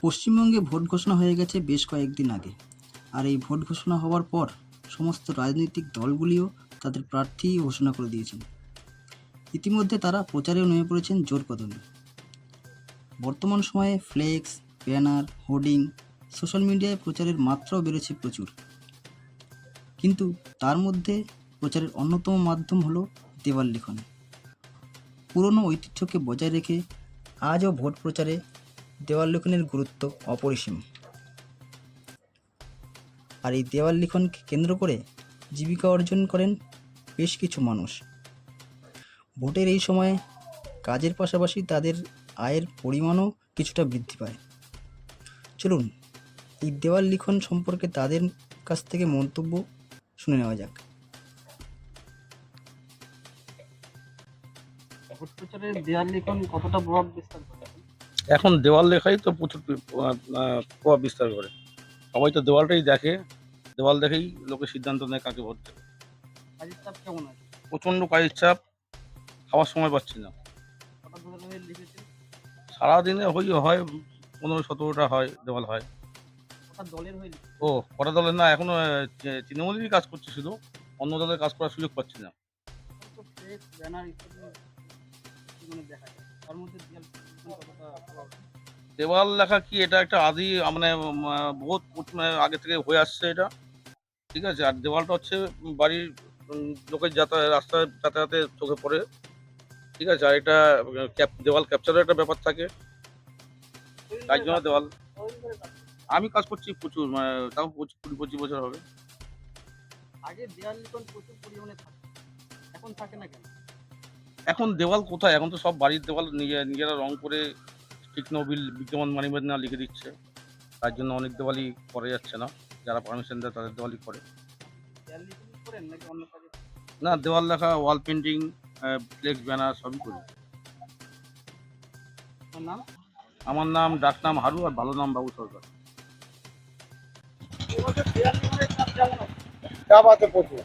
পশ্চিমবঙ্গে ভোট ঘোষণা হয়ে গেছে বেশ কয়েকদিন আগে। আর এই ভোট ঘোষণা হওয়ার পর সমস্ত রাজনৈতিক দলগুলিও তাদের প্রার্থী ঘোষণা করে দিয়েছেন। ইতিমধ্যে তারা প্রচারেও নেমে পড়েছেন জোর কদমে। বর্তমান সময়ে ফ্লেক্স, ব্যানার, হোর্ডিং, সোশ্যাল মিডিয়ায় প্রচারের মাত্রাও বেড়েছে প্রচুর। কিন্তু তার মধ্যে প্রচারের অন্যতম মাধ্যম হলো দেওয়াল লিখন। পুরনো ঐতিহ্যকে বজায় রেখে আজও ভোট প্রচারে দেওয়াল লিখনের গুরুত্ব অপরিসীম। আর এই দেওয়াল লিখনকে কেন্দ্র করে জীবিকা অর্জন করেন বেশ কিছু মানুষ। ভোটের এই সময়ে কাজের পাশাপাশি তাদের আয়ের পরিমাণও কিছুটা বৃদ্ধি পায়। চলুন এই দেওয়াল লিখন সম্পর্কে তাদের কাছ থেকে মন্তব্য শুনে নেওয়া যাক। ভোট প্রচারে দেওয়াল লিখন কতটা প্রভাব বিস্তার করে? এখন দেওয়াল লেখাই তো প্রচুর প্রভাব বিস্তার করে। সবাই তো দেওয়ালটাই দেখে, দেওয়াল দেখেই লোকে সিদ্ধান্ত নেয় কাকে ভোট দেবে। কাজের চাপ কেমন আছে? প্রচণ্ড কাজের চাপ, খাওয়ার সময় পাচ্ছি না। কটা ধরে লিখেছেন? সারাদিনে হয় 15-17টা হয় দেওয়াল হয়। কটা দলের হয়ে ও কটা দলের না, এখনো তৃণমূলেরই কাজ করছে, শুধু অন্য দলের কাজ করার সুযোগ পাচ্ছি না। ফ্লেক্স, ব্যানার ইত্যাদি দেখা যায়। তার মধ্যে দেওয়াল লিখন কতটা প্রভাব? দেওয়াল লেখা কি, এটা একটা আদি মানে বহুত আগে থেকে হয়ে আসছে এটা, ঠিক আছে। আর দেওয়ালটা হচ্ছে বাড়ির লোকের রাস্তায় যাতায়াতে চোখে পড়ে, ঠিক আছে। আর এটা দেওয়াল ক্যাপচারের একটা ব্যাপার থাকে, তাই জন্য দেওয়াল। আমি কাজ করছি প্রচুর, তাও 20-25 বছর হবে। আগে দেওয়াল লিখন প্রচুর পরিমাণে থাকতো, এখন থাকে না কেন? এখন দেওয়াল কোথায়, এখন তো সব বাড়ির দেওয়াল নিজেরা রং করে টিকনো বিল বিদ্যমান মানিব্যাগ না লিখে দিচ্ছে, তার জন্য অনেক দেওয়ালই করা যাচ্ছে না। যারা পারমিশন দেয় তাদের দেওয়ালই করে। দেওয়াল লিখন করেন নাকি অন্য কাজে? না, দেওয়াল লেখা, ওয়াল পেন্টিং, ফ্লেক্স, ব্যানার সবই করি। আপনার নাম? আমার নাম, ডাক নাম হারু, আর ভালো নাম বাবু সরকার। চাপ আছে প্রচুর।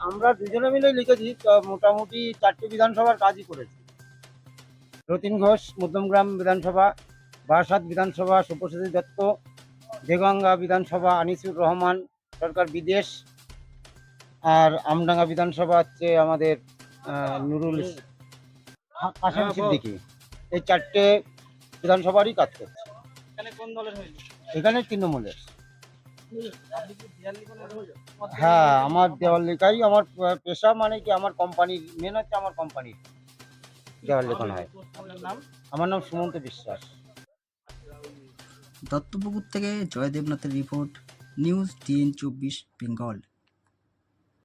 আমরা দুজনে মিলে লিখেছি, তো মোটামুটি 4টে বিধানসভার কাজই করেছি। রতিন ঘোষ মধ্যমগ্রাম বিধানসভা, বারাসাত বিধানসভা শুভশ্রী দত্ত, দেগঙ্গা বিধানসভা আনিসুর রহমান সরকার বিদেশ, আর আমডাঙ্গা বিধানসভা হচ্ছে আমাদের নুরুল কাসেম সিদ্দিকী। এই 4টে বিধানসভারই কাজ করছে। এখানে কোন দলের হয়ে? এখানে তৃণমূলের। আপনি কি দেওয়াল লিখনের হয়ে? হ্যাঁ, আমার দেওয়াল লেখাই আমার পেশা, মানে কি আমার কোম্পানির মেন হচ্ছে আমার কোম্পানির দেওয়াল লেখন হয়। আপনার নাম? আমার নাম সুমন্ত বিশ্বাস। দত্তপুকুর থেকে জয় দেবনাথের রিপোর্ট, নিউজ TN24 বেঙ্গল।